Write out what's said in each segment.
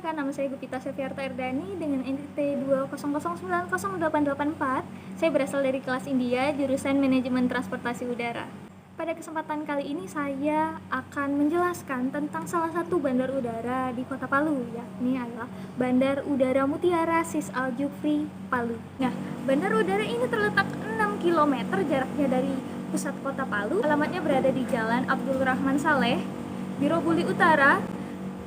Perkenalkan, nama saya Gupita Sefiarta Erdani dengan NIT 200908884. Saya berasal dari kelas India, jurusan Manajemen Transportasi Udara. Pada kesempatan kali ini saya akan menjelaskan tentang salah satu bandar udara di Kota Palu, yakni adalah Bandar Udara Mutiara Sis Al Jufri, Palu. Nah, bandar udara ini terletak 6 km jaraknya dari pusat Kota Palu. Alamatnya berada di Jalan Abdul Rahman Saleh, Biro Buli Utara,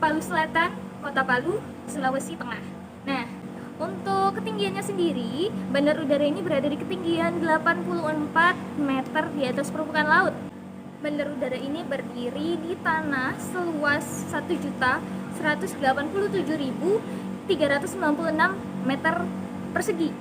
Palu Selatan, Kota Palu, Sulawesi Tengah. Nah, untuk ketinggiannya sendiri, bandar udara ini berada di ketinggian 84 meter di atas permukaan laut. Bandar udara ini berdiri di tanah seluas 1.187.396 meter persegi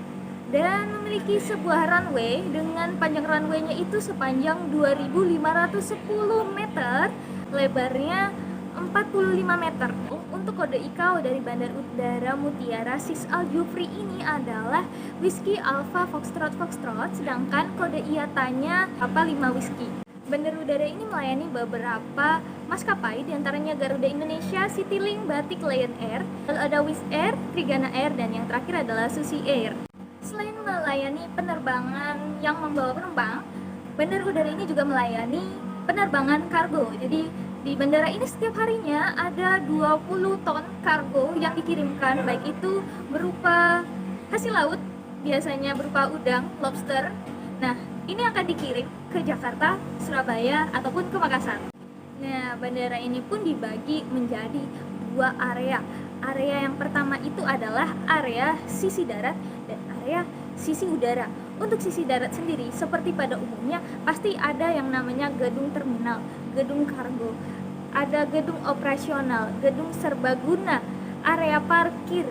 dan memiliki sebuah runway dengan panjang runway-nya itu sepanjang 2.510 meter, lebarnya 45 meter. Untuk kode ICAO dari Bandar Udara Mutiara Sis Al Jufri ini adalah Whiskey Alpha Foxtrot Foxtrot, sedangkan kode IATA-nya Papa 5 Whiskey. Bandar udara ini melayani beberapa maskapai, diantaranya Garuda Indonesia, Citylink, Batik, Lion Air, lalu ada Wizz Air, Trigana Air, dan yang terakhir adalah Susi Air. Selain melayani penerbangan yang membawa penumpang, bandar udara ini juga melayani penerbangan kargo. Jadi di bandara ini setiap harinya ada 20 ton kargo yang dikirimkan, baik itu berupa hasil laut, biasanya berupa udang, lobster. Nah, ini akan dikirim ke Jakarta, Surabaya, ataupun ke Makassar. Nah, bandara ini pun dibagi menjadi dua area. Area yang pertama itu adalah area sisi darat dan area sisi udara. Untuk sisi darat sendiri, seperti pada umumnya, pasti ada yang namanya gedung terminal, gedung kargo, ada gedung operasional, gedung serbaguna, area parkir,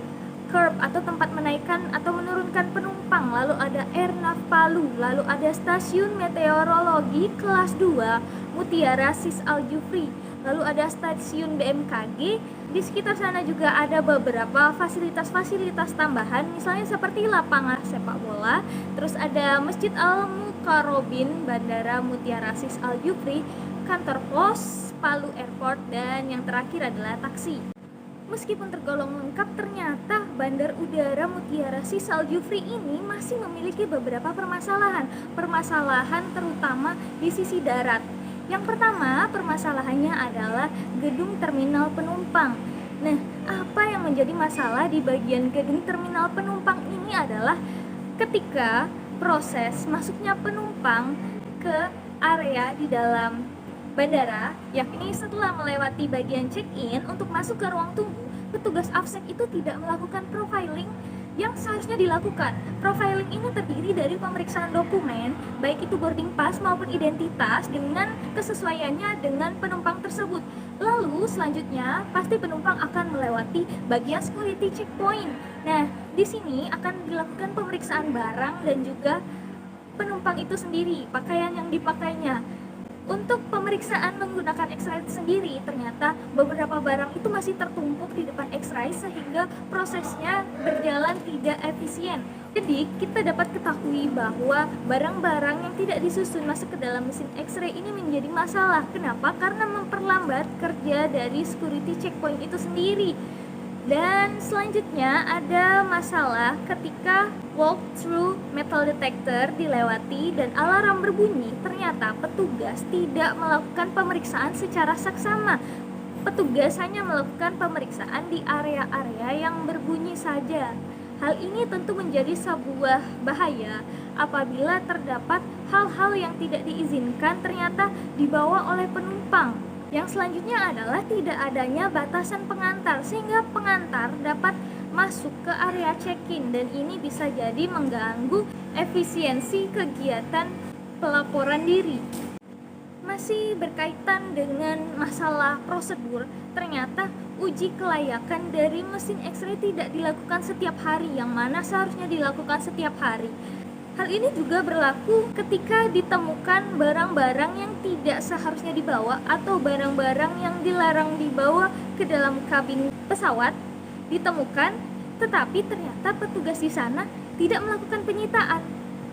curb atau tempat menaikkan atau menurunkan penumpang, lalu ada Airnav Palu, lalu ada stasiun meteorologi kelas 2 Mutiara Sis Al Jufri, lalu ada stasiun BMKG. Di sekitar sana juga ada beberapa fasilitas-fasilitas tambahan, misalnya seperti lapangan sepak bola, terus ada Masjid Al Mukarrobin Bandara Mutiara Sis Al Jufri, kantor pos, Palu Airport, dan yang terakhir adalah taksi. Meskipun tergolong lengkap, ternyata Bandar Udara Mutiara Sis Al Jufri ini masih memiliki beberapa permasalahan terutama di sisi darat. Yang pertama, permasalahannya adalah gedung terminal penumpang. Nah, apa yang menjadi masalah di bagian gedung terminal penumpang ini adalah ketika proses masuknya penumpang ke area di dalam bandara, yakni setelah melewati bagian check-in untuk masuk ke ruang tunggu, petugas AFSEC itu tidak melakukan profiling yang seharusnya dilakukan. Profiling ini terdiri dari pemeriksaan dokumen, baik itu boarding pass maupun identitas, dengan kesesuaiannya dengan penumpang tersebut. Lalu selanjutnya pasti penumpang akan melewati bagian security checkpoint. Nah, di sini akan dilakukan pemeriksaan barang dan juga penumpang itu sendiri, pakaian yang dipakainya. Untuk pemeriksaan menggunakan X-ray sendiri, ternyata beberapa barang itu masih tertumpuk di depan X-ray sehingga prosesnya berjalan tidak efisien. Jadi kita dapat ketahui bahwa barang-barang yang tidak disusun masuk ke dalam mesin X-ray ini menjadi masalah. Kenapa? Karena memperlambat kerja dari security checkpoint itu sendiri. Dan selanjutnya ada masalah ketika walk through metal detector dilewati dan alarm berbunyi, ternyata petugas tidak melakukan pemeriksaan secara saksama. Petugas hanya melakukan pemeriksaan di area-area yang berbunyi saja. Hal ini tentu menjadi sebuah bahaya apabila terdapat hal-hal yang tidak diizinkan ternyata dibawa oleh penumpang. Yang selanjutnya adalah tidak adanya batasan pengantar, sehingga pengantar dapat masuk ke area check-in, dan ini bisa jadi mengganggu efisiensi kegiatan pelaporan diri. Masih berkaitan dengan masalah prosedur, ternyata uji kelayakan dari mesin X-ray tidak dilakukan setiap hari, yang mana seharusnya dilakukan setiap hari. Hal ini juga berlaku ketika ditemukan barang-barang yang tidak seharusnya dibawa atau barang-barang yang dilarang dibawa ke dalam kabin pesawat ditemukan, tetapi ternyata petugas di sana tidak melakukan penyitaan.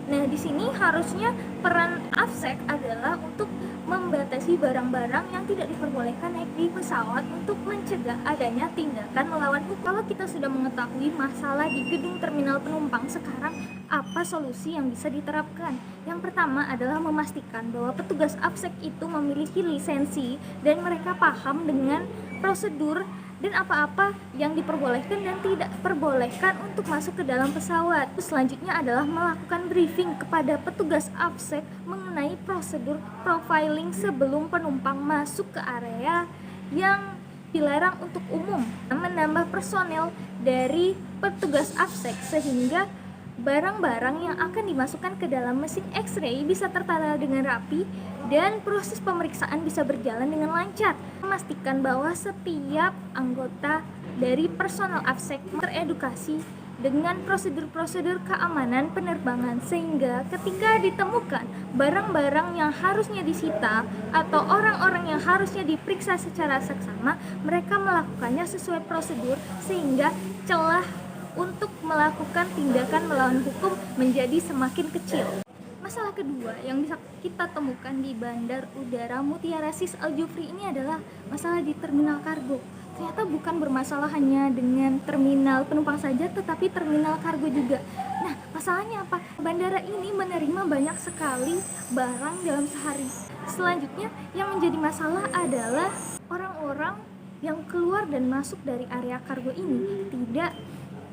Nah, di sini harusnya peran AFSEC adalah untuk membatasi barang-barang yang tidak diperbolehkan naik di pesawat untuk mencegah adanya tindakan melawan hukum. Kalau kita sudah mengetahui masalah di gedung terminal penumpang, sekarang apa solusi yang bisa diterapkan? Yang pertama adalah memastikan bahwa petugas AFSEC itu memiliki lisensi dan mereka paham dengan prosedur dan apa-apa yang diperbolehkan dan tidak diperbolehkan untuk masuk ke dalam pesawat. Selanjutnya adalah melakukan briefing kepada petugas AFSEC mengenai prosedur profiling sebelum penumpang masuk ke area yang dilarang untuk umum. Menambah personel dari petugas AFSEC sehingga barang-barang yang akan dimasukkan ke dalam mesin X-ray bisa tertata dengan rapi dan proses pemeriksaan bisa berjalan dengan lancar. Memastikan bahwa setiap anggota dari personel AFSEC teredukasi dengan prosedur-prosedur keamanan penerbangan sehingga ketika ditemukan barang-barang yang harusnya disita atau orang-orang yang harusnya diperiksa secara seksama, mereka melakukannya sesuai prosedur sehingga celah untuk melakukan tindakan melawan hukum menjadi semakin kecil. Masalah kedua yang bisa kita temukan di Bandar Udara Mutiara Sis Al Jufri ini adalah masalah di terminal kargo. Ternyata bukan bermasalah hanya dengan terminal penumpang saja, tetapi terminal kargo juga. Nah, masalahnya apa? Bandara ini menerima banyak sekali barang dalam sehari. Selanjutnya, yang menjadi masalah adalah orang-orang yang keluar dan masuk dari area kargo ini tidak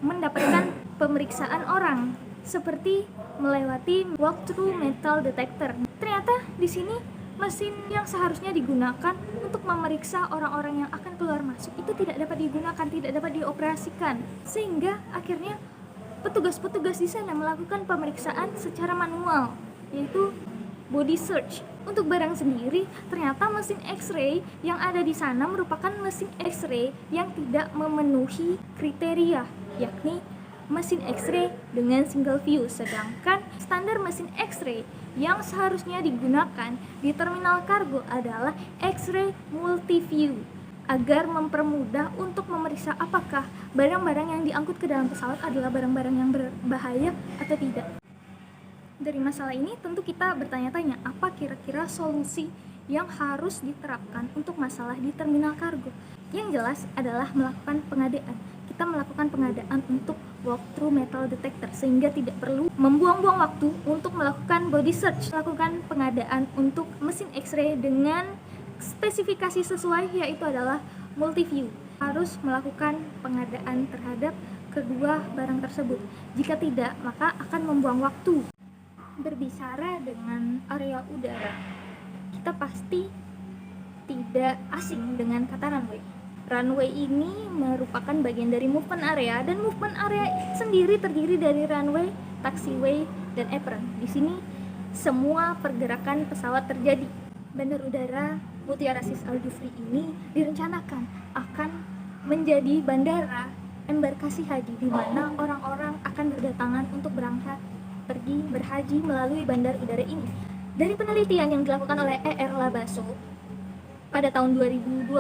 mendapatkan pemeriksaan orang seperti melewati walk-through metal detector. Ternyata di sini mesin yang seharusnya digunakan untuk memeriksa orang-orang yang akan keluar masuk itu tidak dapat digunakan, tidak dapat dioperasikan, sehingga akhirnya petugas-petugas di sana melakukan pemeriksaan secara manual, yaitu body search. Untuk barang sendiri, ternyata mesin X-ray yang ada di sana merupakan mesin X-ray yang tidak memenuhi kriteria, yakni mesin X-ray dengan single view, sedangkan standar mesin X-ray yang seharusnya digunakan di terminal kargo adalah X-ray multi view agar mempermudah untuk memeriksa apakah barang-barang yang diangkut ke dalam pesawat adalah barang-barang yang berbahaya atau tidak. Dari masalah ini tentu kita bertanya-tanya, apa kira-kira solusi yang harus diterapkan untuk masalah di terminal kargo? Yang jelas adalah melakukan pengadaan. Kita melakukan pengadaan untuk walk-through metal detector sehingga tidak perlu membuang-buang waktu untuk melakukan body search. Melakukan pengadaan untuk mesin X-ray dengan spesifikasi sesuai, yaitu adalah multi view. Harus melakukan pengadaan terhadap kedua barang tersebut. Jika tidak, maka akan membuang waktu. Berbicara dengan area udara, kita pasti tidak asing dengan kata runway. Runway ini merupakan bagian dari movement area, dan movement area sendiri terdiri dari runway, taxiway, dan apron. Di sini semua pergerakan pesawat terjadi. Bandar Udara Mutiara Sis Al Jufri ini direncanakan akan menjadi bandara embarkasi haji, di mana orang-orang akan berdatangan untuk berangkat pergi berhaji melalui bandar udara ini. Dari penelitian yang dilakukan oleh ER Labaso pada tahun 2021,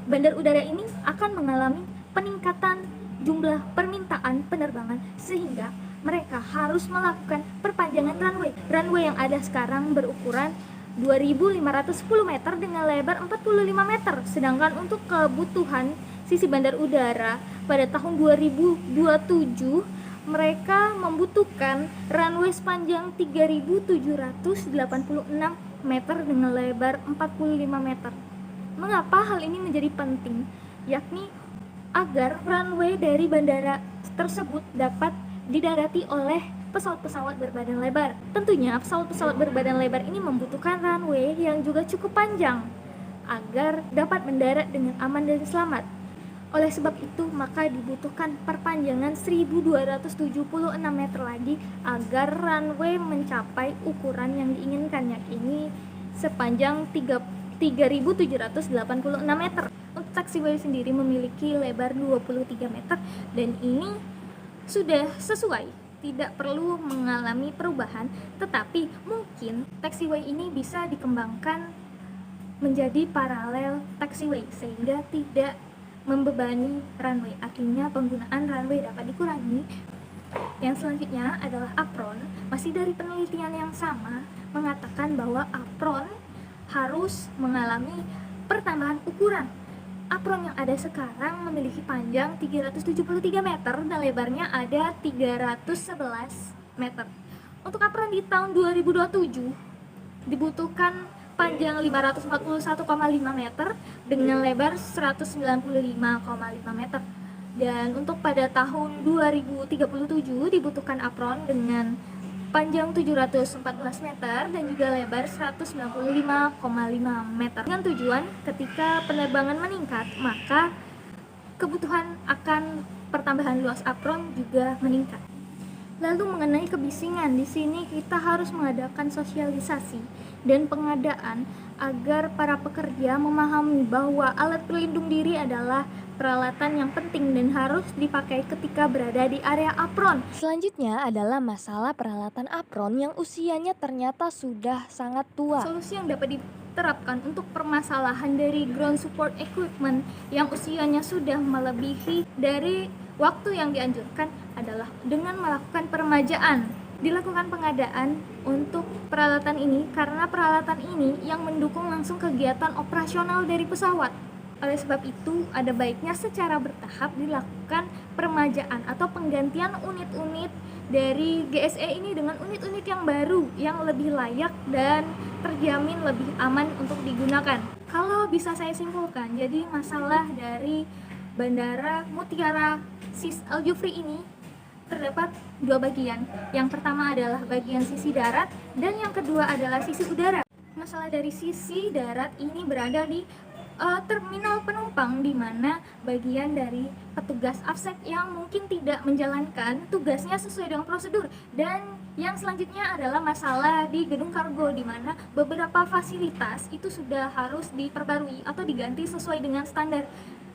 bandar udara ini akan mengalami peningkatan jumlah permintaan penerbangan sehingga mereka harus melakukan perpanjangan runway. Runway yang ada sekarang berukuran 2.510 meter dengan lebar 45 meter, sedangkan untuk kebutuhan sisi bandar udara pada tahun 2027 mereka membutuhkan runway sepanjang 3.786 meter dengan lebar 45 meter. Mengapa hal ini menjadi penting? Yakni agar runway dari bandara tersebut dapat didarati oleh pesawat-pesawat berbadan lebar. Tentunya pesawat-pesawat berbadan lebar ini membutuhkan runway yang juga cukup panjang agar dapat mendarat dengan aman dan selamat. Oleh sebab itu, maka dibutuhkan perpanjangan 1.276 meter lagi agar runway mencapai ukuran yang diinginkan, yakni sepanjang 3.786 meter. Untuk taxiway sendiri memiliki lebar 23 meter dan ini sudah sesuai, tidak perlu mengalami perubahan, tetapi mungkin taxiway ini bisa dikembangkan menjadi paralel taxiway sehingga tidak membebani runway, artinya penggunaan runway dapat dikurangi Yang selanjutnya adalah apron. Masih dari penelitian yang sama, mengatakan bahwa apron harus mengalami pertambahan ukuran. Apron yang ada sekarang memiliki panjang 373 meter dan lebarnya ada 311 meter. Untuk apron di tahun 2027 dibutuhkan panjang 541,5 meter dengan lebar 195,5 meter. Dan untuk pada tahun 2037 dibutuhkan apron dengan panjang 714 meter dan juga lebar 195,5 meter. Dengan tujuan ketika penerbangan meningkat, maka kebutuhan akan pertambahan luas apron juga meningkat. Lalu mengenai kebisingan, di sini kita harus mengadakan sosialisasi dan pengadaan agar para pekerja memahami bahwa alat pelindung diri adalah peralatan yang penting dan harus dipakai ketika berada di area apron. Selanjutnya adalah masalah peralatan apron yang usianya ternyata sudah sangat tua. Solusi yang dapat diterapkan untuk permasalahan dari ground support equipment yang usianya sudah melebihi dari waktu yang dianjurkan adalah dengan melakukan peremajaan. Dilakukan pengadaan untuk peralatan ini karena peralatan ini yang mendukung langsung kegiatan operasional dari pesawat. Oleh sebab itu, ada baiknya secara bertahap dilakukan peremajaan atau penggantian unit-unit dari GSE ini dengan unit-unit yang baru, yang lebih layak dan terjamin lebih aman untuk digunakan. Kalau bisa saya simpulkan, jadi masalah dari Bandara Mutiara Sis Al Jufri ini terdapat dua bagian. Yang pertama adalah bagian sisi darat dan yang kedua adalah sisi udara. Masalah dari sisi darat ini berada di terminal penumpang, di mana bagian dari petugas AFSET yang mungkin tidak menjalankan tugasnya sesuai dengan prosedur. Dan yang selanjutnya adalah masalah di gedung kargo, di mana beberapa fasilitas itu sudah harus diperbarui atau diganti sesuai dengan standar.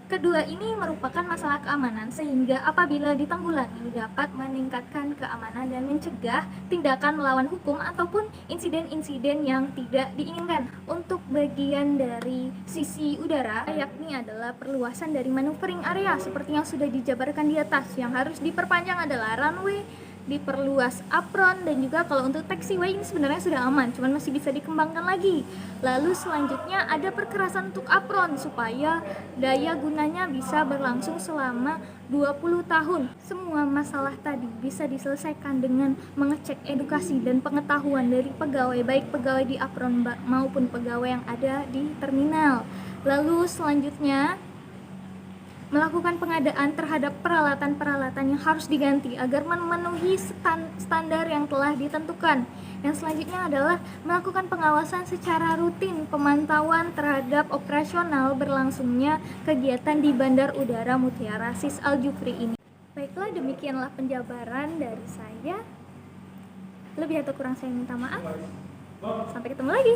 Kedua ini merupakan masalah keamanan, sehingga apabila ditanggulangi dapat meningkatkan keamanan dan mencegah tindakan melawan hukum ataupun insiden-insiden yang tidak diinginkan. Untuk bagian dari sisi udara, yakni adalah perluasan dari maneuvering area seperti yang sudah dijabarkan di atas. Yang harus diperpanjang adalah runway, diperluas apron, dan juga kalau untuk taxiway ini sebenarnya sudah aman, cuman masih bisa dikembangkan lagi. Lalu selanjutnya ada perkerasan untuk apron supaya daya gunanya bisa berlangsung selama 20 tahun. Semua masalah tadi bisa diselesaikan dengan mengecek edukasi dan pengetahuan dari pegawai, baik pegawai di apron maupun pegawai yang ada di terminal. Lalu selanjutnya melakukan pengadaan terhadap peralatan-peralatan yang harus diganti agar memenuhi standar yang telah ditentukan. Yang selanjutnya adalah melakukan pengawasan secara rutin, pemantauan terhadap operasional berlangsungnya kegiatan di Bandar Udara Mutiara Sis Al Jufri ini. Baiklah, demikianlah penjabaran dari saya. Lebih atau kurang saya minta maaf. Sampai ketemu lagi.